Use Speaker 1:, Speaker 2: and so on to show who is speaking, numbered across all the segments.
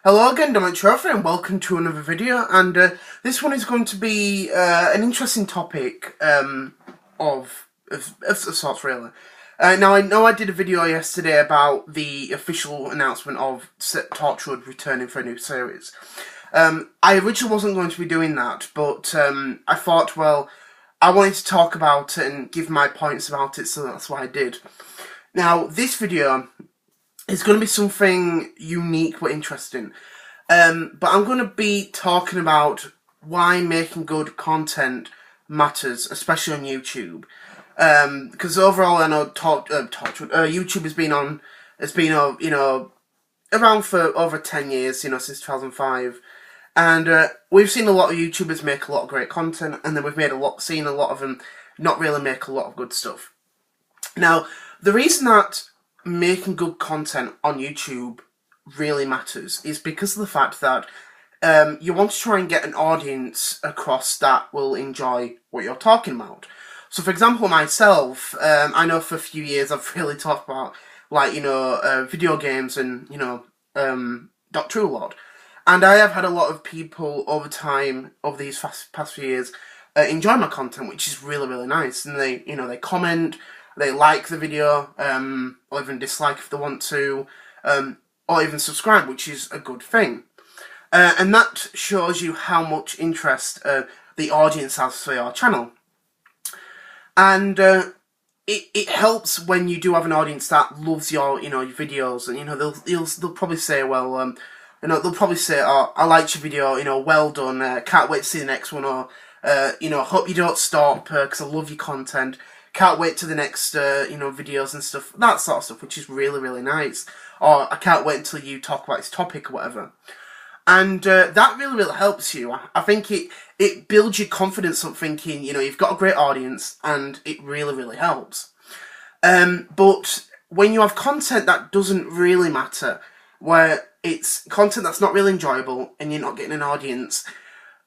Speaker 1: Hello again, Dominic Trophy, and welcome to another video. And this one is going to be an interesting topic of sorts, really. Now, I know I did a video yesterday about the official announcement of Torchwood returning for a new series. I originally wasn't going to be doing that, but I thought, well, I wanted to talk about it and give my points about it, so that's what I did. Now, this video is going to be something unique but interesting. But I'm going to be talking about why making good content matters, especially on YouTube. Because overall, I know YouTube has been around for over 10 years, since 2005. And we've seen a lot of YouTubers make a lot of great content, and then we've seen a lot of them not really make a lot of good stuff. Now, the reason that making good content on YouTube really matters is because of the fact that you want to try and get an audience across that will enjoy what you're talking about. So, for example, myself, I know for a few years I've really talked about, video games and, Dr. Lord. And I have had a lot of people over time, over these past few years, enjoy my content, which is really, really nice. And they comment, they like the video, or even dislike if they want to, or even subscribe, which is a good thing. And that shows you how much interest the audience has for your channel. And it helps when you do have an audience that loves your videos, and they'll probably say, well, they'll probably say, oh, I liked your video, well done, can't wait to see the next one, or hope you don't stop because I love your content. Can't wait to the next, videos and stuff, that sort of stuff, which is really, really nice. Or, I can't wait until you talk about this topic or whatever. And that really, really helps you. I think it builds your confidence up thinking, you've got a great audience, and it really, really helps. But when you have content that doesn't really matter, where it's content that's not really enjoyable, and you're not getting an audience,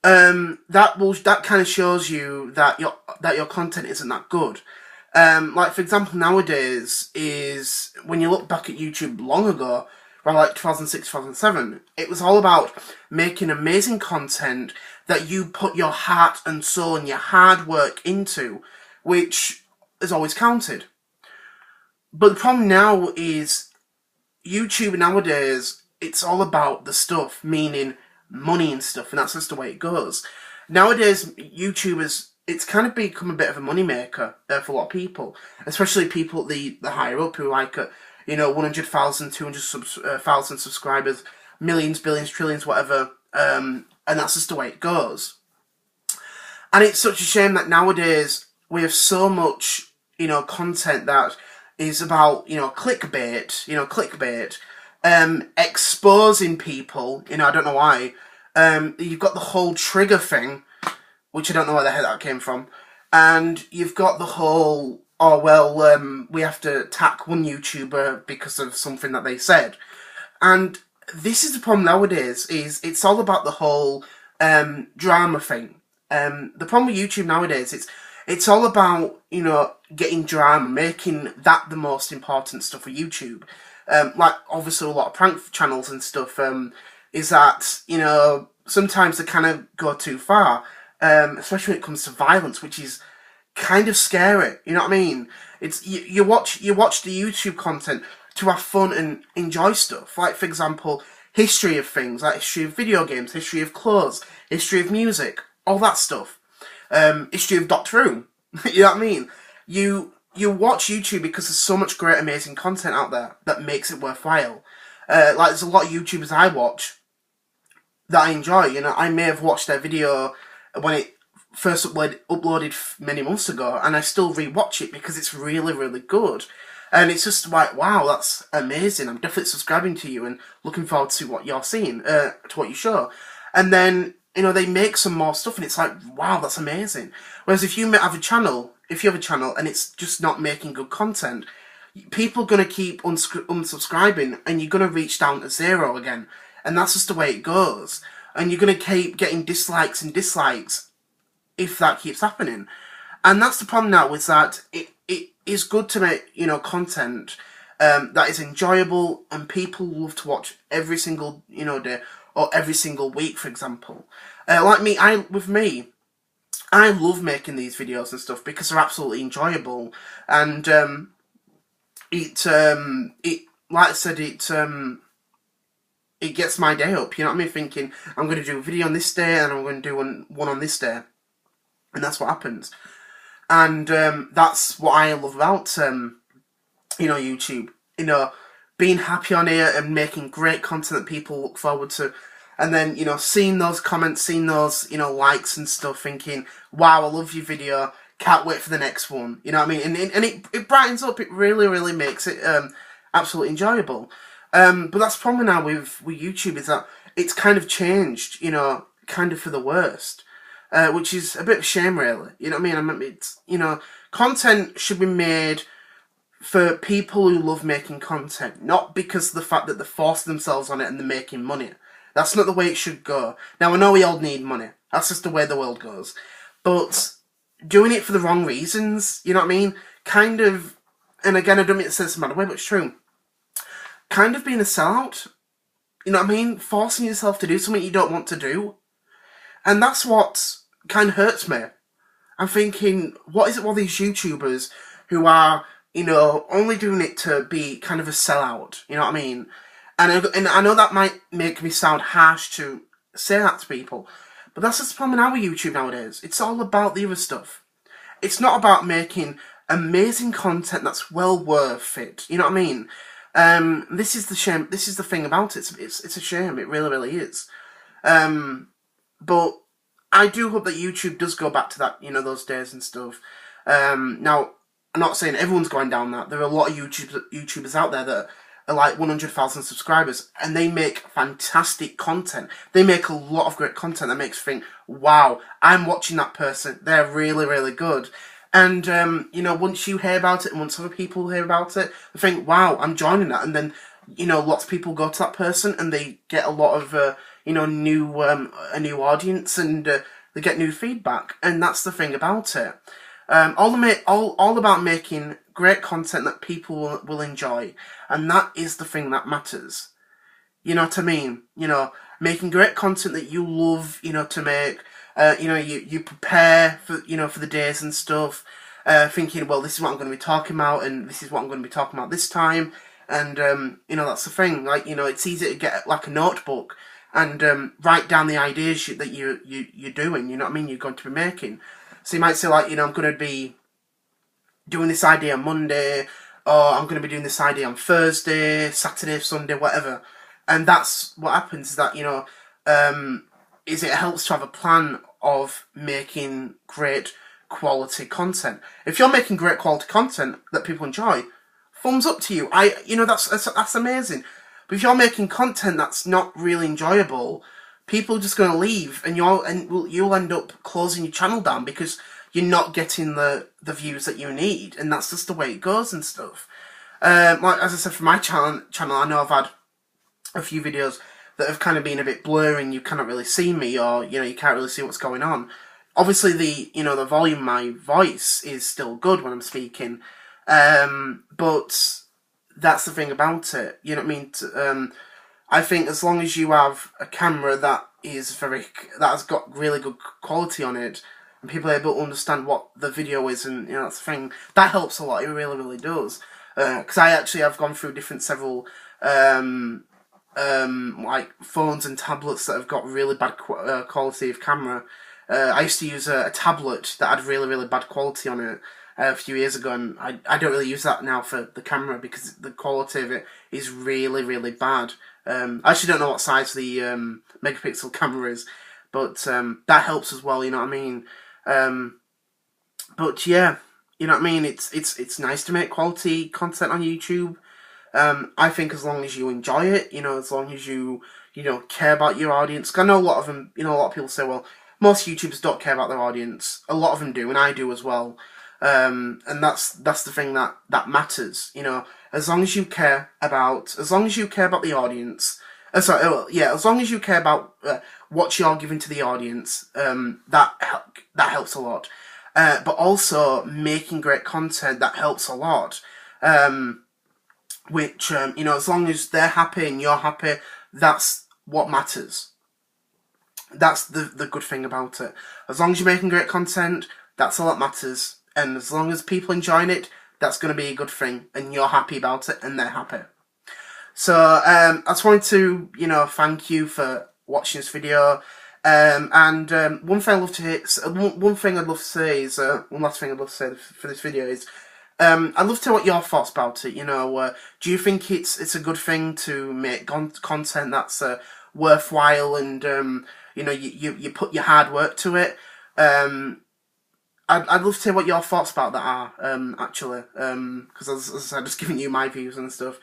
Speaker 1: that kind of shows you that your content isn't that good. Like, for example, nowadays is when you look back at YouTube long ago, around like 2006, 2007, it was all about making amazing content that you put your heart and soul and your hard work into, which is always counted. But the problem now is YouTube nowadays, it's all about the stuff, meaning money and stuff, and that's just the way it goes. Nowadays, YouTubers, it's kind of become a bit of a moneymaker for a lot of people, especially people the higher up who like 100,000, 200,000 subscribers, millions, billions, trillions, whatever, and that's just the way it goes. And it's such a shame that nowadays we have so much, content that is about, clickbait, exposing people, I don't know why. You've got the whole trigger thing, which I don't know where the heck that came from, and you've got the whole, oh well, we have to attack one YouTuber because of something that they said. And this is the problem nowadays, is it's all about the whole drama thing. The problem with YouTube nowadays, it's all about, getting drama, making that the most important stuff for YouTube. Like, obviously, a lot of prank channels and stuff, is that, sometimes they kind of go too far, especially when it comes to violence, which is kind of scary, you know what I mean? It's, you watch the YouTube content to have fun and enjoy stuff, like, for example, history of things, like history of video games, history of clothes, history of music, all that stuff, history of Doctor Who, you know what I mean? You watch YouTube because there's so much great, amazing content out there that makes it worthwhile. Like, there's a lot of YouTubers I watch that I enjoy. I may have watched their video when it first uploaded many months ago, and I still rewatch it because it's really, really good. And it's just like, wow, that's amazing. I'm definitely subscribing to you and looking forward to what you're seeing, to what you show. And then, they make some more stuff, and it's like, wow, that's amazing. Whereas if you have a channel, and it's just not making good content, people are going to keep unsubscribing, and you're going to reach down to zero again. And that's just the way it goes. And you're going to keep getting dislikes and dislikes if that keeps happening. And that's the problem now, is that it is good to make, content that is enjoyable and people love to watch every single, day or every single week, for example. Like me, I love making these videos and stuff because they're absolutely enjoyable, and like I said, it gets my day up. You know what I mean? Thinking I'm going to do a video on this day and I'm going to do one on this day, and that's what happens. And that's what I love about YouTube. Being happy on here and making great content that people look forward to. And then, seeing those comments, seeing those, likes and stuff, thinking, wow, I love your video, can't wait for the next one. You know what I mean? And it brightens up, it really, really makes it absolutely enjoyable. But that's the problem now with YouTube, is that it's kind of changed, kind of for the worst. Which is a bit of a shame, really. You know what I mean? It's, content should be made for people who love making content, not because of the fact that they force themselves on it and they're making money. That's not the way it should go. Now, I know we all need money. That's just the way the world goes. But doing it for the wrong reasons, you know what I mean? Kind of, and again, I don't mean to say this in a bad way, but it's true. Kind of being a sellout, you know what I mean? Forcing yourself to do something you don't want to do. And that's what kind of hurts me. I'm thinking, what is it with all these YouTubers who are, only doing it to be kind of a sellout, you know what I mean? And I know that might make me sound harsh to say that to people, but that's just the problem now with YouTube nowadays. It's all about the other stuff. It's not about making amazing content that's well worth it, you know what I mean? This is the shame. This is the thing about it. It's a shame. It really, really is. But I do hope that YouTube does go back to that, those days and stuff. Now, I'm not saying everyone's going down that. There are a lot of YouTubers out there that are like 100,000 subscribers, and they make fantastic content. They make a lot of great content that makes you think, wow, I'm watching that person. They're really, really good. And, once you hear about it and once other people hear about it, they think, wow, I'm joining that. And then, lots of people go to that person and they get a lot of, a new audience, and they get new feedback. And that's the thing about it. All about making great content that people will enjoy. And that is the thing that matters. You know what I mean? Making great content that you love, to make. You prepare for, for the days and stuff, thinking, well, this is what I'm going to be talking about, and this is what I'm going to be talking about this time, and, that's the thing, like, it's easy to get, like, a notebook, and, write down the ideas that you're doing, you know what I mean, you're going to be making. So you might say, like, I'm going to be doing this idea on Monday, or I'm going to be doing this idea on Thursday, Saturday, Sunday, whatever, and that's what happens, is that, is it helps to have a plan of making great quality content. If you're making great quality content that people enjoy, thumbs up to you. That's amazing. But if you're making content that's not really enjoyable, people are just going to leave, and you'll end up closing your channel down because you're not getting the views that you need, and that's just the way it goes and stuff. Like as I said, for my channel, I know I've had a few videos that have kind of been a bit blurry and you cannot really see me, or, you can't really see what's going on. Obviously, the volume of my voice is still good when I'm speaking, but that's the thing about it, you know what I mean? I think as long as you have a camera that has got really good quality on it, and people are able to understand what the video is, and, that's the thing, that helps a lot, it really, really does. Because I actually have gone through several like phones and tablets that have got really bad quality of camera. I used to use a tablet that had really, really bad quality on it a few years ago, and I don't really use that now for the camera because the quality of it is really, really bad. I actually don't know what size the megapixel camera is, but that helps as well, you know what I mean? But yeah, you know what I mean? It's nice to make quality content on YouTube. I think as long as you enjoy it, as long as you care about your audience. 'Cause I know a lot of them, a lot of people say, well, most YouTubers don't care about their audience. A lot of them do, and I do as well. And that's the thing that matters, as long as you care about the audience. As long as you care about what you're giving to the audience, that helps a lot. But also making great content, that helps a lot. which, you know, as long as they're happy and you're happy, that's what matters. That's the good thing about it. As long as you're making great content, that's all that matters. And as long as people enjoying it, that's going to be a good thing. And you're happy about it, and they're happy. So, I just wanted to, you know, thank you for watching this video. One thing I'd love to say is, one last thing I'd love to say for this video is, I'd love to know what your thoughts about it. You know, do you think it's a good thing to make content that's worthwhile and you know, you put your hard work to it? I'd love to hear what your thoughts about that are, actually, because as I said, I'm just giving you my views and stuff.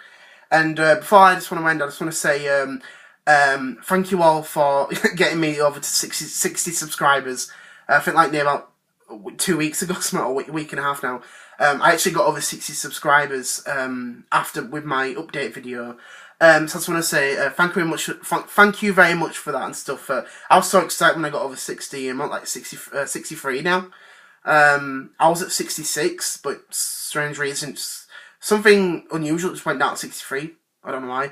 Speaker 1: And before I just want to end, I just want to say thank you all for getting me over to 60 subscribers. I think like near about 2 weeks ago, or a week and a half now. I actually got over 60 subscribers with my update video. So I just want to say thank you very much for that and stuff. I was so excited when I got over 60. I'm at like 63 now. I was at 66, but strange reasons, something unusual just went down to 63. I don't know why.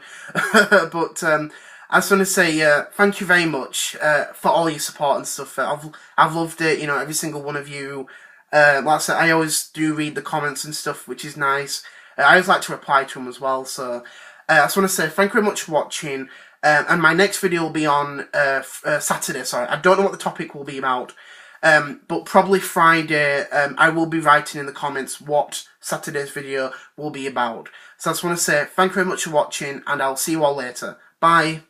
Speaker 1: But I just want to say thank you very much for all your support and stuff. I've loved it. You know, every single one of you. Like I said, I always do read the comments and stuff, which is nice. I always like to reply to them as well. So I just want to say thank you very much for watching. And my next video will be on Saturday. Sorry, I don't know what the topic will be about. But probably Friday, I will be writing in the comments what Saturday's video will be about. So I just want to say thank you very much for watching, and I'll see you all later. Bye.